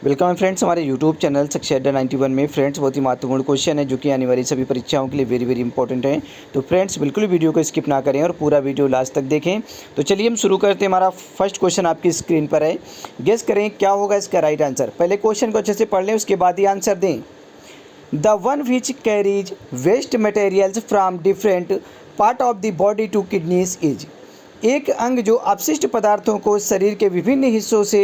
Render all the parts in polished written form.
Welcome friends, हमारे YouTube channel कक्षा अड्डा 91 में फ्रेंड्स बहुत ही महत्वपूर्ण क्वेश्चन है जो कि आने वाली सभी परीक्षाओं के लिए वेरी इंपॉर्टेंट है। तो फ्रेंड्स बिल्कुल वीडियो को स्किप ना करें और पूरा वीडियो लास्ट तक देखें। तो चलिए हम शुरू करते हैं। हमारा फर्स्ट क्वेश्चन आपकी स्क्रीन पर है। गेस करें क्या होगा इसका राइट आंसर। पहले क्वेश्चन को अच्छे से पढ़ लें, उसके बाद ही आंसर दें। The one which carries waste materials from different part of the body to kidneys is. एक अंग जो अपशिष्ट पदार्थों को शरीर के विभिन्न हिस्सों से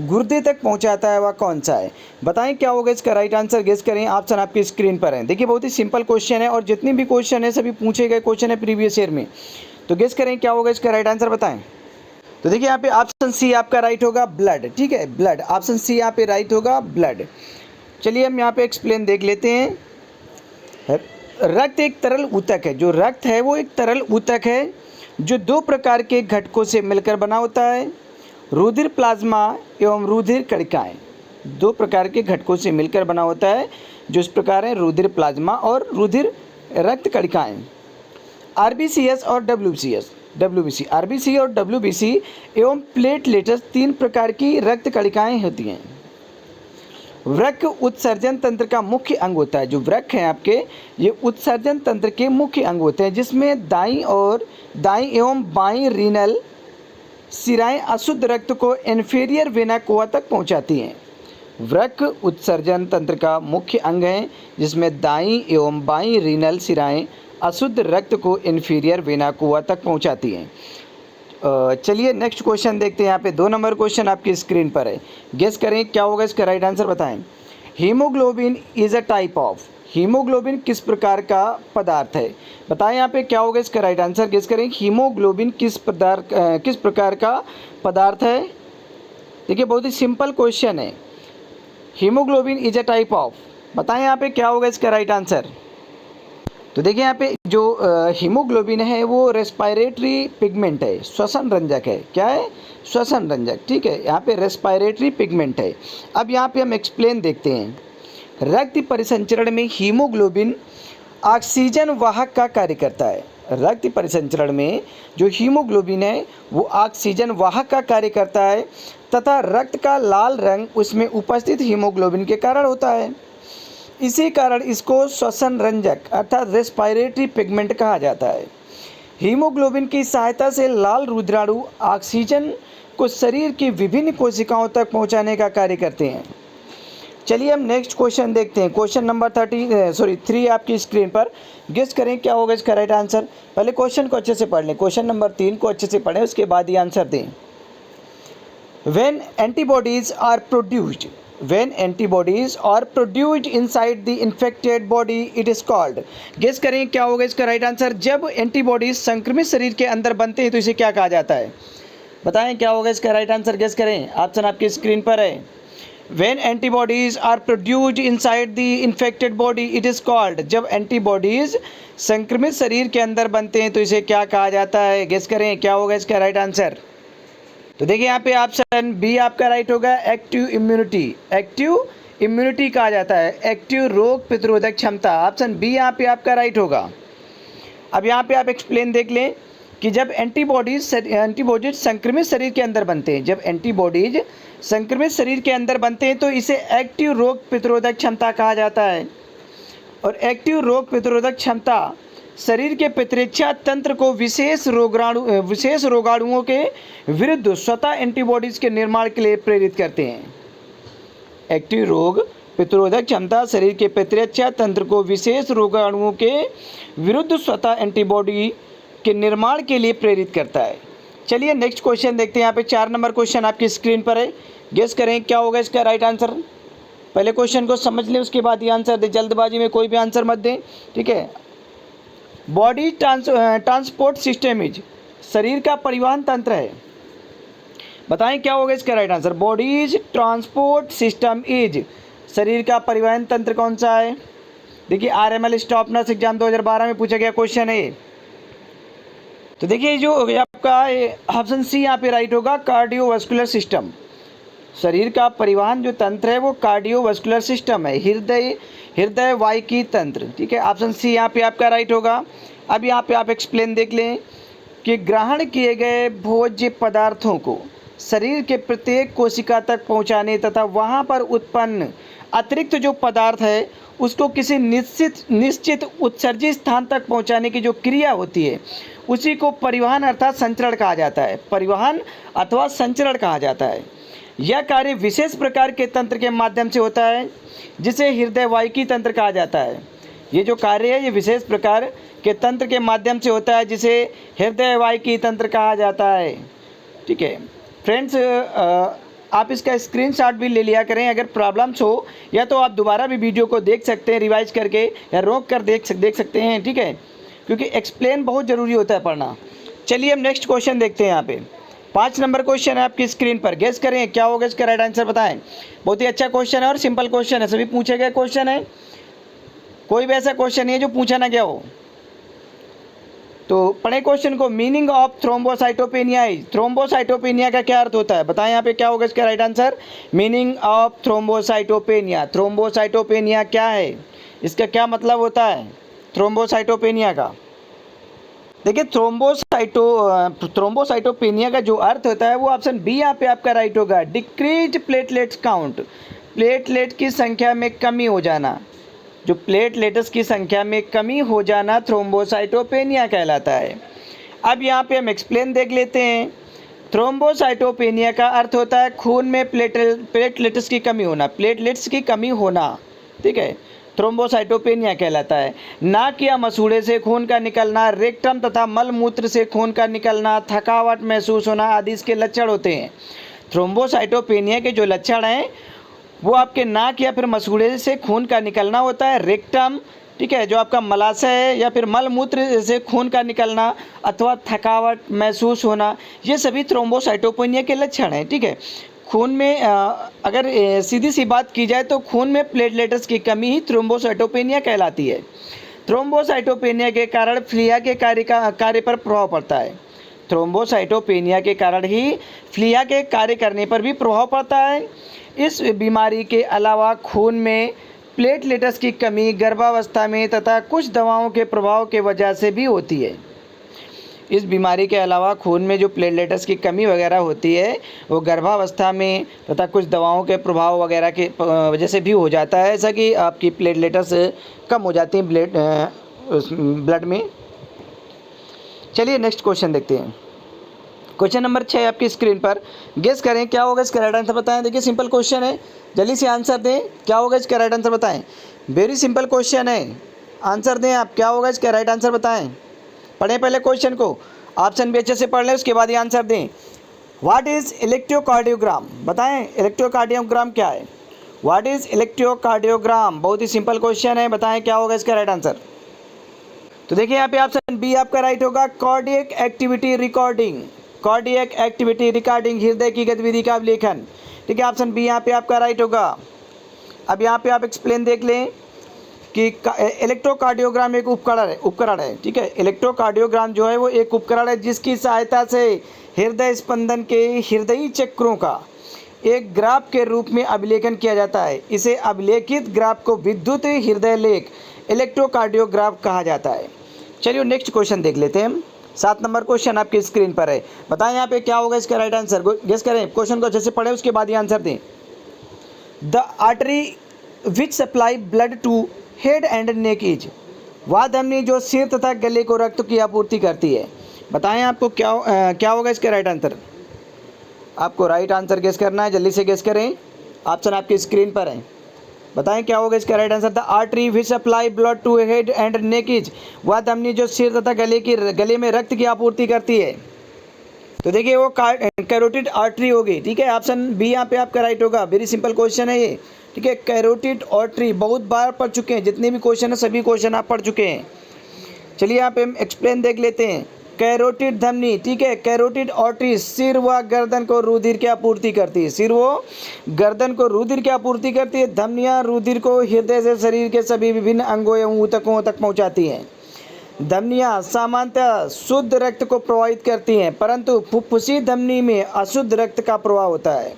गुर्दे तक पहुंचाता है वह कौन सा है। बताएं क्या होगा इसका राइट आंसर। गेस करें। ऑप्शन आपकी स्क्रीन पर है। देखिए बहुत ही सिंपल क्वेश्चन है और जितने भी क्वेश्चन है सभी पूछे गए क्वेश्चन है प्रीवियस ईयर में। तो गेस करें क्या होगा इसका राइट आंसर, बताएं। तो देखिए यहाँ पे ऑप्शन सी आपका राइट होगा, ब्लड। ठीक है, ब्लड। ऑप्शन सी यहाँ पे राइट होगा, ब्लड। चलिए हम यहाँ पे एक्सप्लेन देख लेते हैं। रक्त एक तरल ऊतक है। जो रक्त है वो एक तरल ऊतक है जो दो प्रकार के घटकों से मिलकर बना होता है, रुधिर प्लाज्मा एवं रुधिर कणिकाएं। दो प्रकार के घटकों से मिलकर बना होता है जो इस प्रकार है, रुधिर प्लाज्मा और रुधिर रक्त कणिकाएं। आरबीसीएस और डब्ल्यूबीसी आरबीसी और डब्ल्यूबीसी एवं प्लेटलेट्स तीन प्रकार की रक्त कणिकाएं होती हैं। वृक्क उत्सर्जन तंत्र का मुख्य अंग होता है। जो वृक्क हैं आपके, ये उत्सर्जन तंत्र के मुख्य अंग होते हैं जिसमें दाईं एवं बाईं रीनल सिराएं अशुद्ध रक्त को इन्फीरियर वेना कोवा तक पहुंचाती हैं। वृक्क उत्सर्जन तंत्र का मुख्य अंग है जिसमें दाईं एवं बाईं रीनल सिराएं अशुद्ध रक्त को इन्फीरियर वेना कोवा तक पहुंचाती हैं। चलिए नेक्स्ट क्वेश्चन देखते हैं। यहाँ पे 2 नंबर क्वेश्चन आपकी स्क्रीन पर है। गेस करें क्या होगा इसका राइट आंसर, बताएं। Haemoglobin is a type of. Haemoglobin किस प्रकार का पदार्थ है। बताएं यहाँ पे क्या होगा इसका राइट आंसर। गेस करें हीमोग्लोबिन किस प्रकार का पदार्थ है। देखिए बहुत ही सिंपल क्वेश्चन है। Haemoglobin is a type of, बताएं यहाँ पे क्या होगा इसका राइट आंसर। तो देखिए यहाँ पे जो हीमोग्लोबिन है वो रेस्पिरेटरी पिगमेंट है, श्वसन रंजक है। क्या है? श्वसन रंजक। ठीक है, यहाँ पे रेस्पिरेटरी पिगमेंट है। अब यहाँ पे हम एक्सप्लेन देखते हैं। रक्त परिसंचरण में हीमोग्लोबिन ऑक्सीजन वाहक का कार्य करता है। रक्त परिसंचरण में जो हीमोग्लोबिन है वो ऑक्सीजन वाहक का कार्य करता है तथा रक्त का लाल रंग उसमें उपस्थित हीमोग्लोबिन के कारण होता है। इसी कारण इसको श्वसन रंजक अर्थात रेस्पिरेटरी पिगमेंट कहा जाता है। हीमोग्लोबिन की सहायता से लाल रुधिराणु ऑक्सीजन को शरीर की विभिन्न कोशिकाओं तक पहुंचाने का कार्य करते हैं। चलिए हम नेक्स्ट क्वेश्चन देखते हैं। क्वेश्चन नंबर 3 आपकी स्क्रीन पर। गेस करें क्या होगा इसका राइट आंसर। पहले क्वेश्चन को अच्छे से पढ़ लें। क्वेश्चन नंबर 3 को अच्छे से पढ़ें, उसके बाद ही आंसर दें। When antibodies are produced inside the infected body, it is called। Guess करें क्या होगा इसका राइट आंसर। जब एंटीबॉडीज संक्रमित शरीर के अंदर बनते हैं तो इसे क्या कहा जाता है। बताएं क्या होगा इसका राइट आंसर। गेस करें। ऑप्शन आपकी स्क्रीन पर है। When antibodies are produced inside the infected body, it is called। जब एंटीबॉडीज संक्रमित शरीर के अंदर बनते हैं तो इसे क्या कहा जाता है। गेस करें क्या होगा इसका राइट आंसर। तो देखिए यहाँ पे ऑप्शन बी आपका राइट होगा, एक्टिव इम्यूनिटी। एक्टिव इम्यूनिटी कहा जाता है, एक्टिव रोग प्रतिरोधक क्षमता। ऑप्शन बी यहाँ पे आपका राइट होगा। अब यहाँ पे आप एक्सप्लेन देख लें कि जब एंटीबॉडीज संक्रमित शरीर के अंदर बनते हैं, जब एंटीबॉडीज संक्रमित शरीर के अंदर बनते हैं तो इसे एक्टिव रोग प्रतिरोधक क्षमता कहा जाता है। और एक्टिव रोग प्रतिरोधक क्षमता शरीर के प्रतिरक्षा तंत्र को विशेष रोगाणुओं के विरुद्ध स्वतः एंटीबॉडीज के निर्माण के लिए प्रेरित करते हैं। एक्टिव रोग प्रतिरोधक क्षमता शरीर के प्रतिरक्षा तंत्र को विशेष रोगाणुओं के विरुद्ध स्वतः एंटीबॉडी के निर्माण के लिए प्रेरित करता है। चलिए नेक्स्ट क्वेश्चन देखते हैं। यहाँ पे 4 नंबर क्वेश्चन आपकी स्क्रीन पर है। गेस करें क्या होगा इसका राइट आंसर। पहले क्वेश्चन को समझ लें, उसके बाद ही आंसर दें। जल्दबाजी में कोई भी आंसर मत दें, ठीक है। बॉडी ट्रांसपोर्ट सिस्टम इज, शरीर का परिवहन तंत्र है। बताएं क्या होगा इसका right answer. Bodies transport system is, शरीर का परिवहन तंत्र कौन सा है। देखिए आरएमएल स्टाफ नर्स एग्जाम 2012 में पूछा गया क्वेश्चन है। तो देखिए जो आपका ऑप्शन सी यहाँ पे राइट होगा, कार्डियोवास्कुलर सिस्टम। शरीर का परिवहन जो तंत्र है वो कार्डियोवास्कुलर सिस्टम है, हृदय वाहिकी तंत्र। ठीक है, ऑप्शन सी यहाँ पे आपका राइट होगा। अब यहाँ पे आप एक्सप्लेन देख लें कि ग्रहण किए गए भोज्य पदार्थों को शरीर के प्रत्येक कोशिका तक पहुंचाने तथा वहां पर उत्पन्न अतिरिक्त जो पदार्थ है उसको किसी निश्चित उत्सर्जित स्थान तक पहुंचाने की जो क्रिया होती है उसी को परिवहन अर्थात संचरण कहा जाता है। परिवहन अथवा संचरण कहा जाता है। यह कार्य विशेष प्रकार के तंत्र के माध्यम से होता है जिसे हृदयवाहिकी तंत्र कहा जाता है। ये जो कार्य है ये विशेष प्रकार के तंत्र के माध्यम से होता है जिसे हृदयवाहिकी तंत्र कहा जाता है। ठीक है फ्रेंड्स, आप इसका स्क्रीनशॉट भी ले लिया करें। अगर प्रॉब्लम्स हो या तो आप दोबारा भी वीडियो को देख सकते हैं रिवाइज करके या रोक कर देख सकते हैं। ठीक है, क्योंकि एक्सप्लेन बहुत ज़रूरी होता है पढ़ना। चलिए हम नेक्स्ट क्वेश्चन देखते हैं। यहाँ पे 5 नंबर क्वेश्चन है आपकी स्क्रीन पर। गेस करें क्या होगा, इसका राइट आंसर बताएं। बहुत ही अच्छा क्वेश्चन है और सिंपल क्वेश्चन है, सभी पूछे गए क्वेश्चन है, कोई भी ऐसा क्वेश्चन नहीं है जो पूछा ना गया हो। तो पढ़े क्वेश्चन को। Meaning of thrombocytopenia is, thrombocytopenia का क्या अर्थ होता है बताएं। यहाँ पे क्या होगा इसका right answer. Meaning of thrombocytopenia, thrombocytopenia क्या है, इसका क्या मतलब होता है थ्रोम्बोसाइटोपेनिया का। देखिए थ्रोम्बोसाइटोपेनिया का जो अर्थ होता है वो ऑप्शन बी यहाँ पे आपका राइट होगा। डिक्रीज प्लेटलेट्स काउंट, प्लेटलेट की संख्या में कमी हो जाना, जो प्लेटलेट्स की संख्या में कमी हो जाना थ्रोम्बोसाइटोपेनिया कहलाता है। अब यहाँ पे हम एक्सप्लेन देख लेते हैं। थ्रोम्बोसाइटोपेनिया का अर्थ होता है खून में प्लेटलेट्स की कमी होना, प्लेटलेट्स की कमी होना। ठीक है, थ्रोम्बोसाइटोपेनिया कहलाता है। नाक या मसूड़े से खून का निकलना, रेक्टम तथा मलमूत्र से खून का निकलना, थकावट महसूस होना आदि इसके लक्षण होते हैं। थ्रोम्बोसाइटोपेनिया के जो लक्षण हैं वो आपके नाक या फिर मसूड़े से खून का निकलना होता है, रेक्टम, ठीक है, जो आपका मलाशय है या फिर मलमूत्र से खून का निकलना अथवा थकावट महसूस होना, ये सभी थ्रोम्बोसाइटोपेनिया के लक्षण हैं। ठीक है, खून में अगर सीधी सी बात की जाए तो खून में प्लेटलेट्स की कमी ही थ्रोम्बोसाइटोपेनिया कहलाती है। थ्रोम्बोसाइटोपेनिया के कारण फ्लिया के कार्य पर प्रभाव पड़ता है। थ्रोम्बोसाइटोपेनिया के कारण ही फ्लिया के कार्य करने पर भी प्रभाव पड़ता है। इस बीमारी के अलावा खून में प्लेटलेट्स की कमी गर्भावस्था में तथा कुछ दवाओं के प्रभाव के वजह से भी होती है। इस बीमारी के अलावा खून में जो प्लेटलेट्स की कमी वगैरह होती है वो गर्भावस्था में तथा कुछ दवाओं के प्रभाव वगैरह के वजह से भी हो जाता है, ऐसा कि आपकी प्लेटलेट्स कम हो जाती हैं ब्लड में। चलिए नेक्स्ट क्वेश्चन देखते हैं। क्वेश्चन नंबर 6 आपकी स्क्रीन पर। गेस करें क्या होगा इसका राइट आंसर बताएं। देखिए सिंपल क्वेश्चन है, जल्दी से आंसर दें। क्या होगा इसका राइट आंसर बताएं। वेरी सिंपल क्वेश्चन है, आंसर दें आप। क्या होगा इसका राइट आंसर बताएं। पढ़ें पहले क्वेश्चन को, ऑप्शन भी अच्छे से पढ़ लें, उसके बाद ये आंसर दें। व्हाट इज़ इलेक्ट्रोकार्डियोग्राम, बताएं इलेक्ट्रोकार्डियोग्राम क्या है। व्हाट इज़ इलेक्ट्रोकार्डियोग्राम, बहुत ही सिंपल क्वेश्चन है, बताएं क्या होगा इसका राइट आंसर। तो देखिए यहाँ पे ऑप्शन बी आपका राइट होगा। Cardiac activity recording, cardiac activity recording, हृदय की गतिविधि का अवलेखन। ठीक है, ऑप्शन बी यहाँ पे आपका राइट होगा। अब यहाँ पे आप एक्सप्लेन देख लें कि इलेक्ट्रोकार्डियोग्राम एक उपकरण है। ठीक है, इलेक्ट्रोकार्डियोग्राम जो है वो एक उपकरण है जिसकी सहायता से हृदय स्पंदन के हृदयी चक्रों का एक ग्राफ के रूप में अभिलेखन किया जाता है। इसे अभिलेखित ग्राफ को विद्युत हृदय लेख इलेक्ट्रोकार्डियोग्राफ कहा जाता है। चलिए नेक्स्ट क्वेश्चन देख लेते हैं। 7 नंबर क्वेश्चन आपकी स्क्रीन पर है, बताएं यहाँ पे क्या होगा इसका राइट आंसर। गेस करें, क्वेश्चन को अच्छे से पढ़ें उसके बाद ही आंसर दें। The artery which supply blood to head and neck is, वह धमनी जो सिर तथा गले को रक्त की आपूर्ति करती है। बताएं आपको क्या होगा इसका राइट आंसर। आपको राइट आंसर गेस करना है, जल्दी से गेस करें, ऑप्शन आपकी स्क्रीन पर है। बताएं क्या होगा इसका right answer. The artery which supply blood to head and neck is, वह धमनी जो सिर तथा गले में रक्त की आपूर्ति करती है। तो देखिए वो कैरोटिड आर्टरी होगी। ठीक है, ऑप्शन बी यहाँ पे आपका राइट होगा। वेरी सिंपल क्वेश्चन है ये। ठीक है, कैरोटिड आर्टरी बहुत बार पढ़ चुके हैं, जितने भी क्वेश्चन है सभी क्वेश्चन आप पढ़ चुके हैं। चलिए यहाँ पे हम एक्सप्लेन देख लेते हैं। कैरोटिड धमनी, ठीक है, कैरोटिड आर्टरी सिर व गर्दन को रुधिर की आपूर्ति करती है। सिर व गर्दन को रुधिर की आपूर्ति करती है। धमनियाँ रुधिर को हृदय से शरीर के सभी विभिन्न अंगों एवं ऊतकों तक पहुँचाती हैं। धमनियाँ सामान्यतः शुद्ध रक्त को प्रवाहित करती हैं, परंतु फुफ्फुसी धमनी में अशुद्ध रक्त का प्रवाह होता है।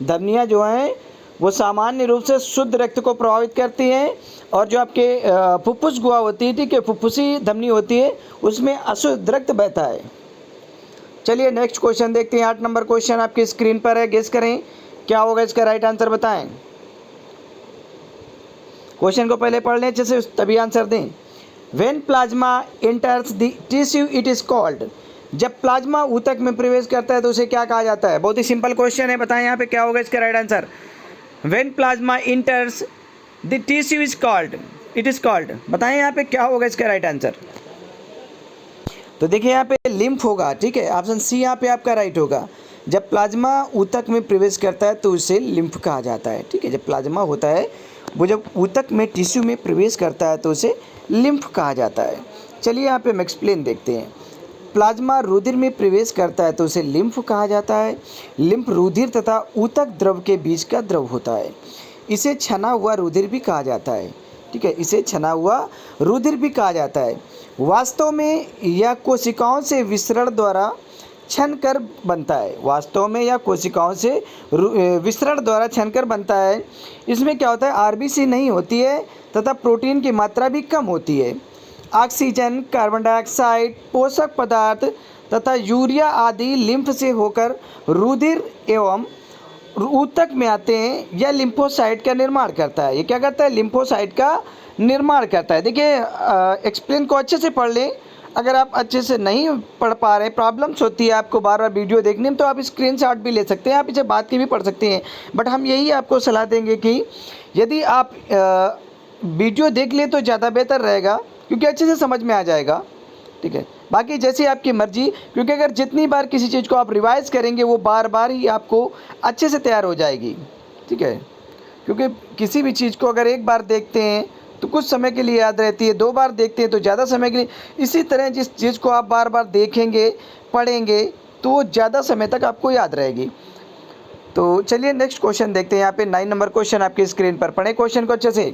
धमनियाँ जो हैं वो सामान्य रूप से शुद्ध रक्त को प्रभावित करती हैं, और जो आपके फुफ्फुस गुहा होती है, ठीक है, फुफ्फुसी धमनी होती है, उसमें अशुद्ध रक्त बहता है। चलिए नेक्स्ट क्वेश्चन देखते हैं। 8 नंबर क्वेश्चन आपकी स्क्रीन पर है, गेस करें क्या होगा इसका राइट आंसर, बताएं। क्वेश्चन को पहले पढ़ लें अच्छे से तभी आंसर दें। When plasma enters the tissue it is called, जब प्लाज्मा ऊतक में प्रवेश करता है तो उसे क्या कहा जाता है। बहुत ही सिंपल क्वेश्चन है, बताएं यहाँ पे क्या होगा इसका right answer. When plasma enters the tissue is called, it is called, बताएं यहाँ पे क्या होगा इसका राइट आंसर। तो देखिए यहाँ पे लिम्फ होगा, ठीक है, ऑप्शन सी यहाँ पे आपका राइट होगा। जब प्लाज्मा ऊतक में प्रवेश करता है तो उसे लिम्फ कहा जाता है, ठीक है। जब प्लाज्मा होता है वो जब ऊतक में टिश्यू में प्रवेश करता है तो उसे लिम्फ कहा जाता है। चलिए यहाँ पे हम एक्सप्लेन देखते हैं। प्लाज्मा रुधिर में प्रवेश करता है तो उसे लिम्फ कहा जाता है। लिम्फ रुधिर तथा ऊतक द्रव के बीच का द्रव होता है। इसे छना हुआ रुधिर भी कहा जाता है, ठीक है, इसे छना हुआ रुधिर भी कहा जाता है। वास्तव में यह कोशिकाओं से विसरण द्वारा छन कर बनता है। वास्तव में यह कोशिकाओं से विसरण द्वारा छन कर बनता है। इसमें क्या होता है, आरबीसी नहीं होती है तथा प्रोटीन की मात्रा भी कम होती है। ऑक्सीजन, कार्बन डाइऑक्साइड, पोषक पदार्थ तथा यूरिया आदि लिम्फ से होकर रुधिर एवं ऊतक में आते हैं। यह लिम्फोसाइट का निर्माण करता है। ये क्या करता है, लिम्फोसाइट का निर्माण करता है। देखिए एक्सप्लेन को अच्छे से पढ़ लें। अगर आप अच्छे से नहीं पढ़ पा रहे, प्रॉब्लम्स होती है आपको बार बार वीडियो देखने में, तो आप स्क्रीनशॉट भी ले सकते हैं, आप इसे बात की भी पढ़ सकते हैं। बट हम यही आपको सलाह देंगे कि यदि आप वीडियो देख लें तो ज़्यादा बेहतर रहेगा, क्योंकि अच्छे से समझ में आ जाएगा, ठीक है। बाकी जैसी आपकी मर्जी, क्योंकि अगर जितनी बार किसी चीज़ को आप रिवाइज़ करेंगे वो बार बार ही आपको अच्छे से तैयार हो जाएगी, ठीक है। क्योंकि किसी भी चीज़ को अगर एक बार देखते हैं तो कुछ समय के लिए याद रहती है, 2 बार देखते हैं तो ज़्यादा समय के लिए। इसी तरह जिस चीज़ को आप बार बार देखेंगे, पढ़ेंगे, तो वो ज़्यादा समय तक आपको याद रहेगी। तो चलिए नेक्स्ट क्वेश्चन देखते हैं। यहाँ पे 9 नंबर क्वेश्चन आपकी स्क्रीन पर, पढ़ें क्वेश्चन को अच्छे से।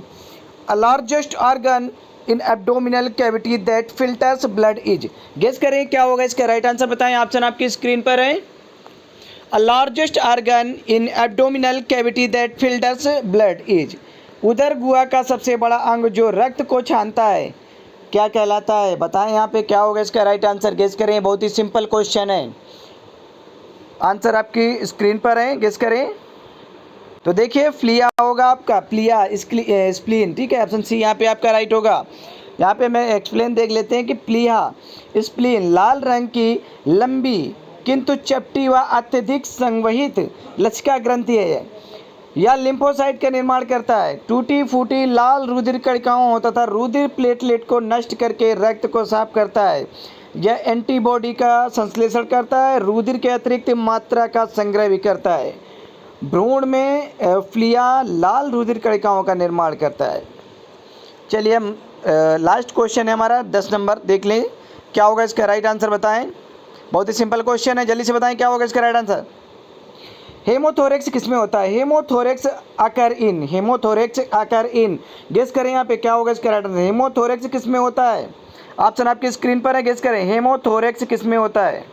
A largest organ in abdominal cavity that filters blood is, guess करें क्या होगा इसका राइट आंसर, बताएं। ऑप्शन आपकी स्क्रीन पर है। A largest organ in abdominal cavity that filters blood is, उदर गुहा का सबसे बड़ा अंग जो रक्त को छानता है क्या कहलाता है, बताएं यहाँ पे क्या होगा इसका राइट आंसर, गेस करें। बहुत ही सिंपल क्वेश्चन है, आंसर आपकी स्क्रीन पर है, गेस करें। तो देखिए फ्लिया होगा आपका, प्लिया, स्प्लीन, ठीक है, ऑप्शन सी यहाँ पे आपका राइट होगा। यहाँ पे मैं एक्सप्लेन देख लेते हैं कि प्लिया स्प्लीन लाल रंग की लंबी किंतु चपटी व अत्यधिक संवहित लसिका ग्रंथि है। यह लिम्फोसाइट का निर्माण करता है। टूटी फूटी लाल रुधिर कणिकाओं तथा रुधिर प्लेटलेट को नष्ट करके रक्त को साफ करता है। यह एंटीबॉडी का संश्लेषण करता है, रुधिर के अतिरिक्त मात्रा का संग्रह भी करता है। भ्रूण में फ्लिया लाल रुधिर कणिकाओं का निर्माण करता है। चलिए हम लास्ट क्वेश्चन है हमारा 10 नंबर, देख लें क्या होगा इसका राइट आंसर, बताएं। बहुत ही सिंपल क्वेश्चन है, जल्दी से बताएं क्या होगा इसका राइट आंसर। हेमोथोरेक्स किसमें होता है, हेमोथोरेक्स आकर इन, हेमोथोरेक्स आकर इन, गेस करें यहाँ पे क्या होगा इसका राइट आंसर। हेमोथोरेक्स किसमें होता है, ऑप्शन आपकी स्क्रीन पर है, गेस करें हेमोथोरेक्स किसमें होता है।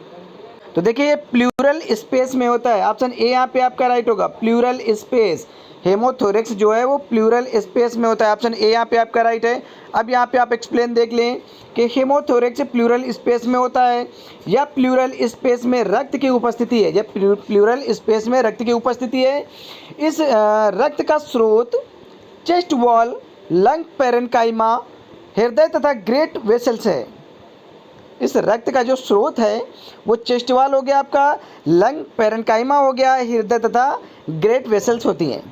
तो देखिए ये प्लूरल स्पेस में होता है, ऑप्शन ए यहाँ पे आपका राइट होगा, प्लूरल स्पेस। हेमोथोरेक्स जो है वो प्लूरल स्पेस में होता है, ऑप्शन ए यहाँ पे आपका राइट है। अब यहाँ पे आप एक्सप्लेन देख लें कि हेमोथोरेक्स प्लूरल स्पेस में होता है। या प्लूरल स्पेस में रक्त की उपस्थिति है, जब प्लूरल स्पेस में रक्त की उपस्थिति है। इस रक्त का स्रोत चेस्ट वॉल, लंग पेरेन्काइमा, हृदय तथा ग्रेट वेसल्स है। इस रक्त का जो स्रोत है वो चेस्ट वॉल हो गया आपका, लंग पेरेन्काइमा हो गया, हृदय तथा ग्रेट वेसल्स होती हैं।